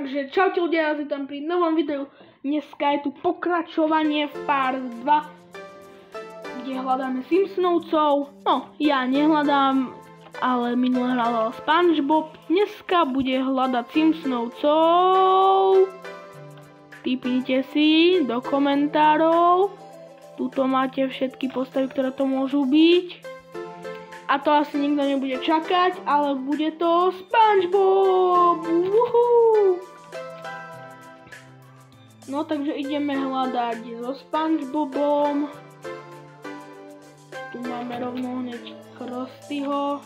Takže čaute ľudia, ja tam pri novom videu. Dneska je tu pokračovanie v Part 2, kde hľadáme Simpsonovcov. No, ja nehľadám, ale minule hľadal SpongeBob. Dneska bude hľadať Simpsonovcov. Tipnite si do komentárov. Tuto máte všetky postavy, ktoré to môžu byť. A to asi nikto nebude čakať, ale bude to SpongeBob! Woohoo! No takže ideme hľadať so SpongeBobom. Tu máme rovno hneď Krustyho.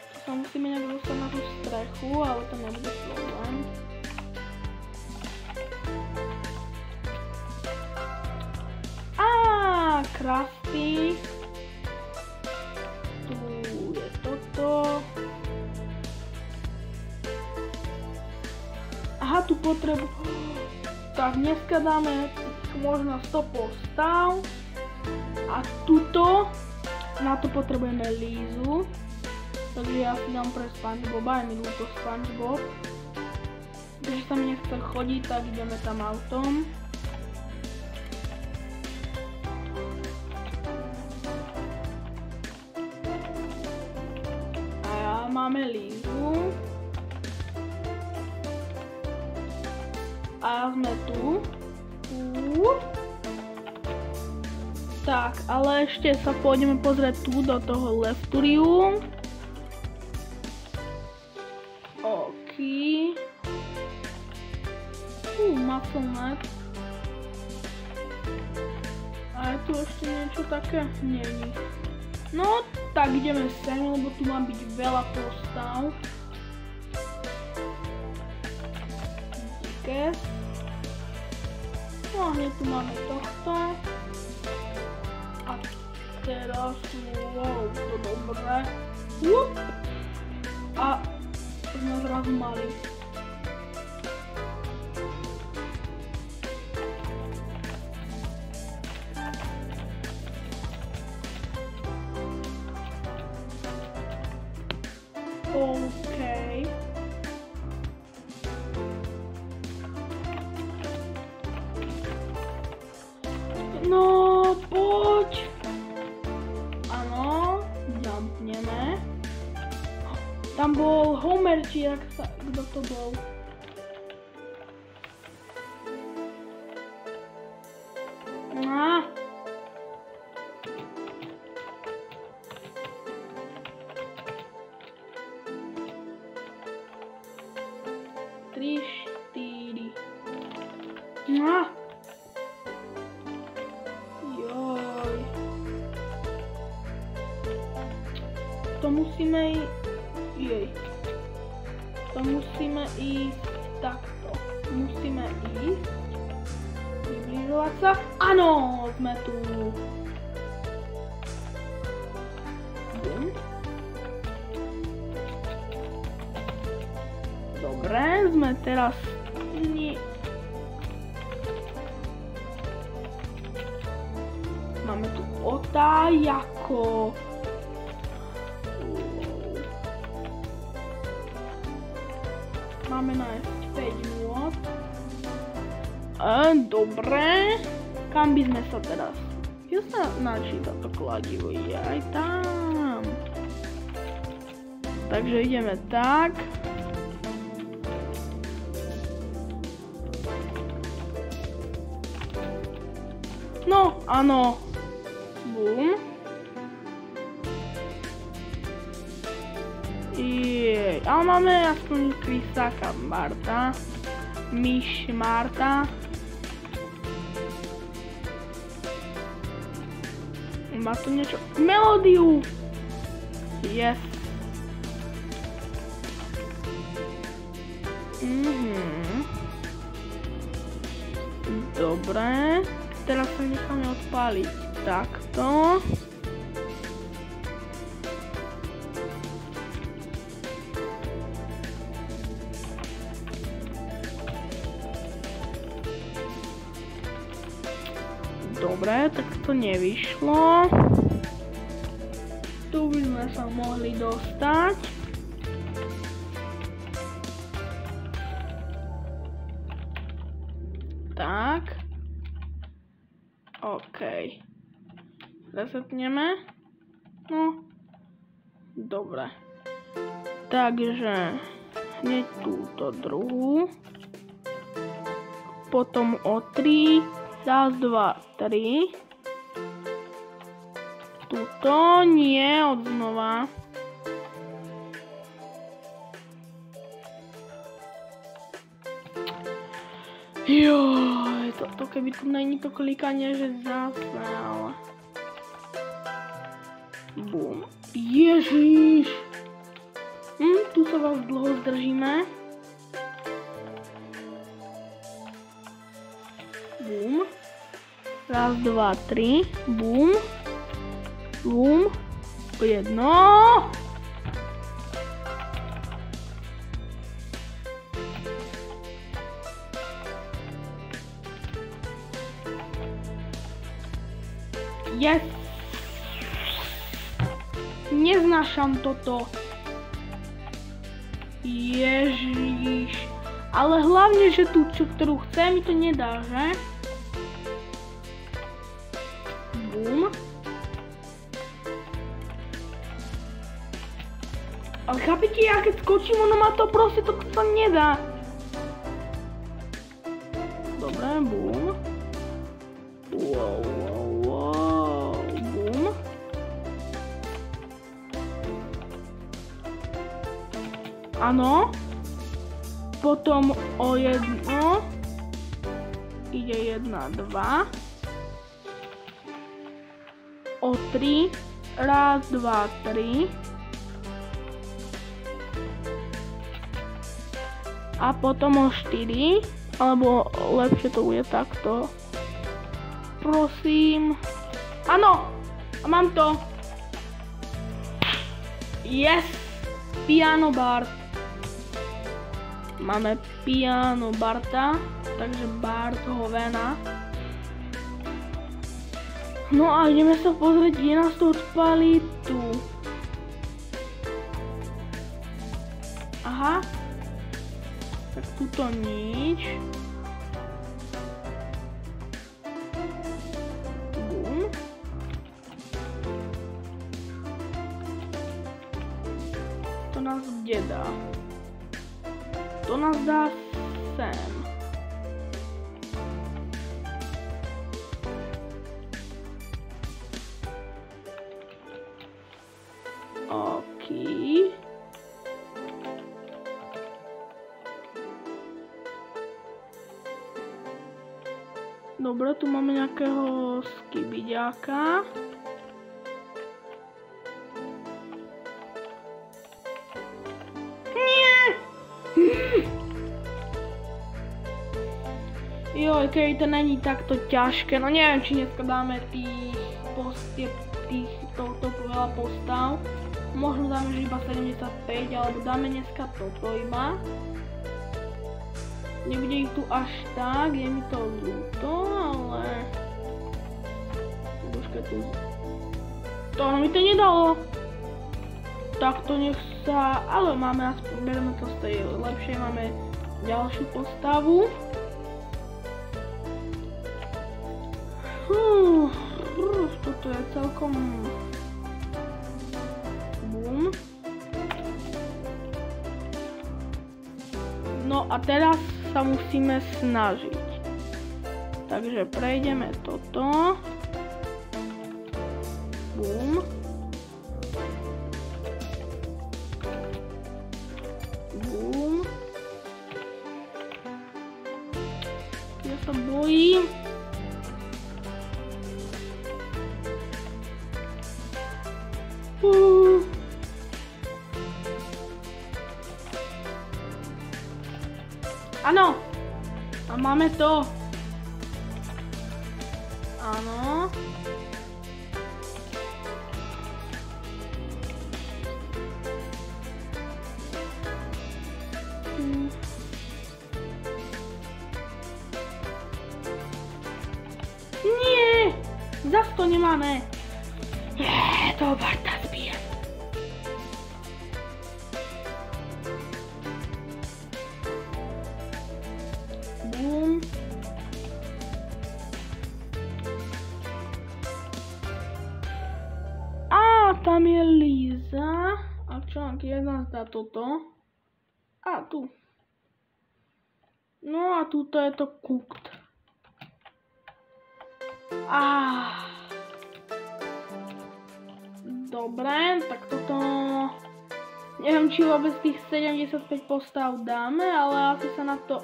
Tu sa musíme nejak dostať na tú strechu, ale to nebude problém. Krusty. Tu je toto. Aha, tu potrebu. Tak dneska dáme možno 100 postav. A tuto na to potrebujeme Lízu. Takže ja si dám pre SpongeBoba, je mi ľúto SpongeBob. Takže sa mi nechce chodiť, tak ideme tam autom. Máme Lízu. A sme tu. Tak, ale ešte sa pôjdeme pozrieť tu do toho Lefturiu. OK. Musclenet. A je tu ešte niečo také? Není. No, tak ideme sem, lebo tu má byť veľa postav. Díkes. No a hneď tu máme tohto. A teraz, wow, to dobré. A sme zrazu mali. OK. No, poď. Áno, jumpneme. Tam bol Homer, či jak sa, kto to bol? Tri, štyri. Joj. To musíme To musíme ísť takto. Musíme ísť. Približovať sa. Áno, sme tu. Dobre, sme teraz Máme tu otájako. Máme nájsť 5 nôd. Dobre. Kam by sme sa teraz? Ja sa načíta to kladivo. Aj tam. Takže ideme tak. No, áno. Bum. Jej, ale máme aspoň Krysáka Marta. Myš Marta. Má tu niečo. Melódiu. Yes. Dobre. Teraz sa necháme odpáliť takto. Dobre, tak to nevyšlo. Tu by sme sa mohli dostať. resetneme. No, dobre. Takže hneď túto druhú. Potom o 3. Raz, 2, 3. Tuto nie, odznova. Joj, toto keby tu není to klikanie, že zase, ale... Bum. Ježiš! Tu sa vás dlho zdržíme. Bum. Raz, 2, 3. Bum. Bum. Jedno. Yes. Neznášam toto. Ježiš. Ale hlavne, že tú, ktorú chcem, mi to nedá, že? Bum. Ale chápete, ja keď skočím, ono ma to proste, to nedá. Dobre, bum. Wow, wow, wow. Bum. Áno. Potom o 1. Ide 1, 2. O 3. Raz, 2, 3. A potom o 4. Alebo lepšie to bude takto. Prosím. Áno! Mám to. Yes! Piano Bart. Máme Piano Barta. Takže Bart hovena. No a ideme sa pozrieť, kde nás to odpálí tu. Aha. Tak tuto nič. Bum. To nás kde dá? To nás dá sem. OK. Dobre, tu máme nejakého skibiďáka. Joj, keď to není takto ťažké, no neviem, či dneska dáme tohto veľa postav. Možno dáme, že iba 75, alebo dáme dneska toto iba. Nebude ich tu až tak, je mi to ľúto, ale... Počkaj tu... To mi to nedalo. Tak to nech sa... Ale máme aspoň, bereme to z tej lepšej, máme ďalšiu postavu. Toto je celkom... Bum. No a teraz sa musíme snažiť. Takže prejdeme toto. Bum. Bum. Ja sa bojím. Áno! A máme to! Áno. Nie! Zas to nemáme! To Barta zbije. Bum. tam je Líza. A čo nám keď nás dá toto? A tu. No a tuto je to cooked. Dobre, tak toto... Neviem, či vôbec tých 75 postav dáme, ale asi sa na to...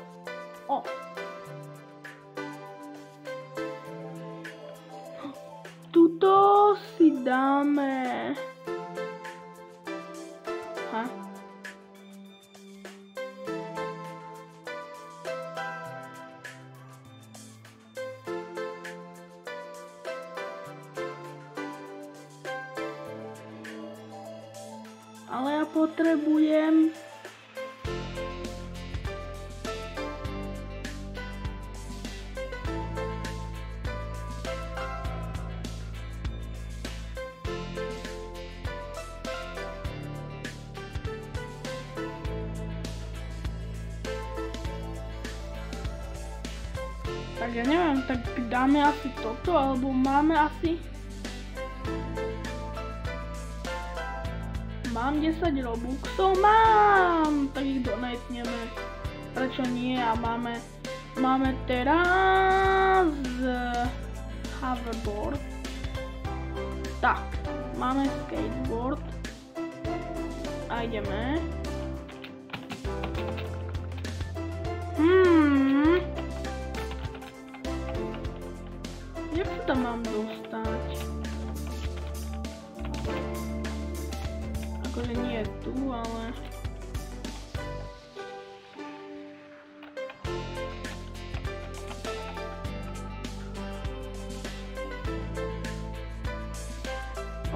Tuto si dáme... Ale ja potrebujem... Tak ja neviem, tak dáme asi toto, alebo máme asi... Mám 10 robuxov, mám! Tak ich donatneme. Prečo nie? A máme teraz hoverboard. Tak, máme skateboard. A ideme. Jak sa tam mám dostať? Akože nie je tu, ale...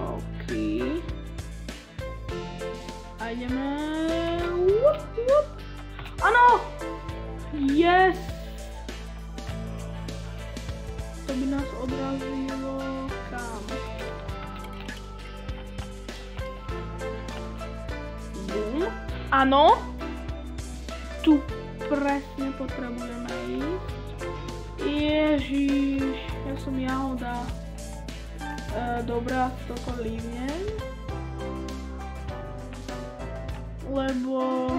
OK. A ideme... Áno! Yes! To by nás odrazilo kam? Áno, tu presne potrebujeme ísť. Ježiš, ja som jahoda. Dobre, asi toto líbnem. Lebo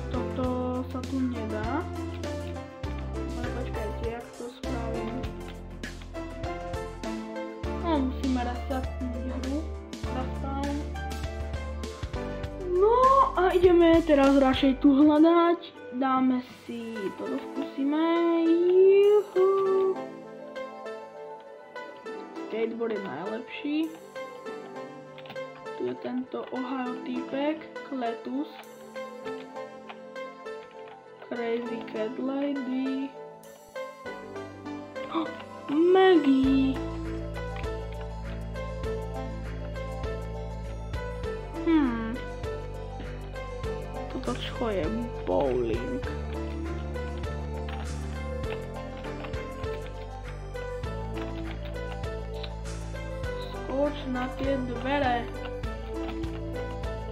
toto sa tu nedá. Ale počkajte, jak to spravím. No, musíme restartnúť hru. No a ideme teraz radšej tu hľadať. Dáme si, toto skúsime. Juhu. Skateboard je najlepší. Tu je tento Ohio týpek, Kletus. Crazy Cat Lady. Maggie. Toto čo je? Bowling. Skoč na tie dvere.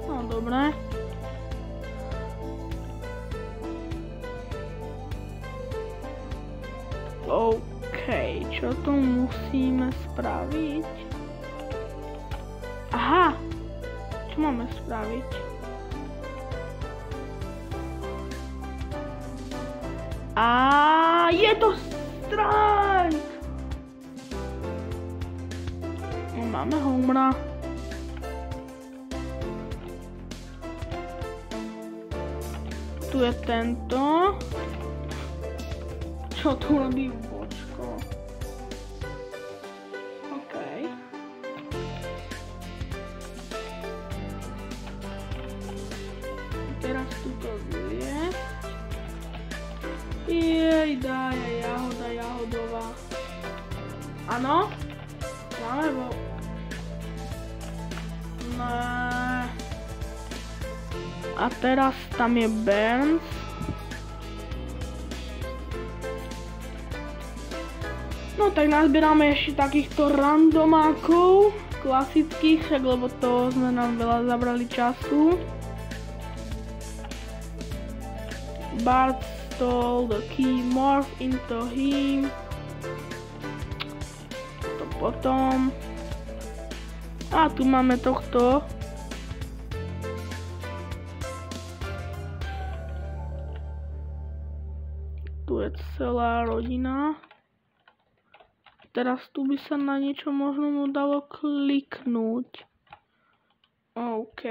No dobré. OK, čo tu musíme spraviť? Aha! Čo máme spraviť? A je to strike! Máme homera. Tu je tento. Čo tu robí bočko? OK. Teraz tuto zliesť. Jej, dá je jahoda jahodová. Áno? Máme bo... Ne. A teraz tam je Burns. No tak nazbierame ešte takýchto randomákov, klasických, však lebo to sme nám veľa zabrali času. Bart stole the key, morph into him. To Potom... A tu máme tohto. Tu je celá rodina. Teraz tu by sa na niečo možno mu dalo kliknúť. OK.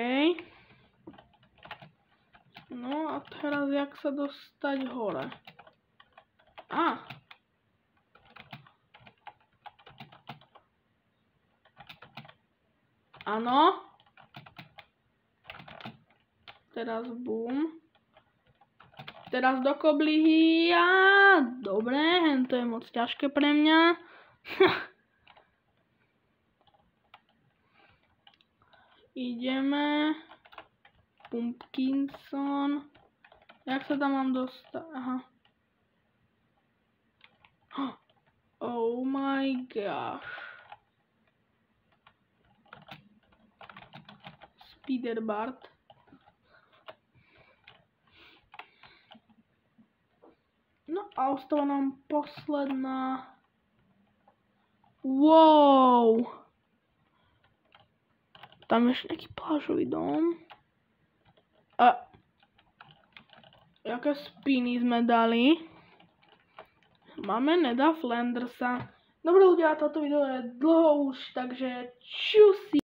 No a teraz jak sa dostať hore? Áno. Teraz bum. Teraz do koblihy. Dobre, to je moc ťažké pre mňa. Ideme. Pumpkinson. Jak sa tam mám dostať? Aha. Oh my gosh. Spider-Bart. No a ostala nám posledná. Wow. Tam je ešte nejaký plážový dom. A jaké spiny sme dali. Máme Neda Flandersa. Dobre ľudia, toto video je dlho už, takže čusi.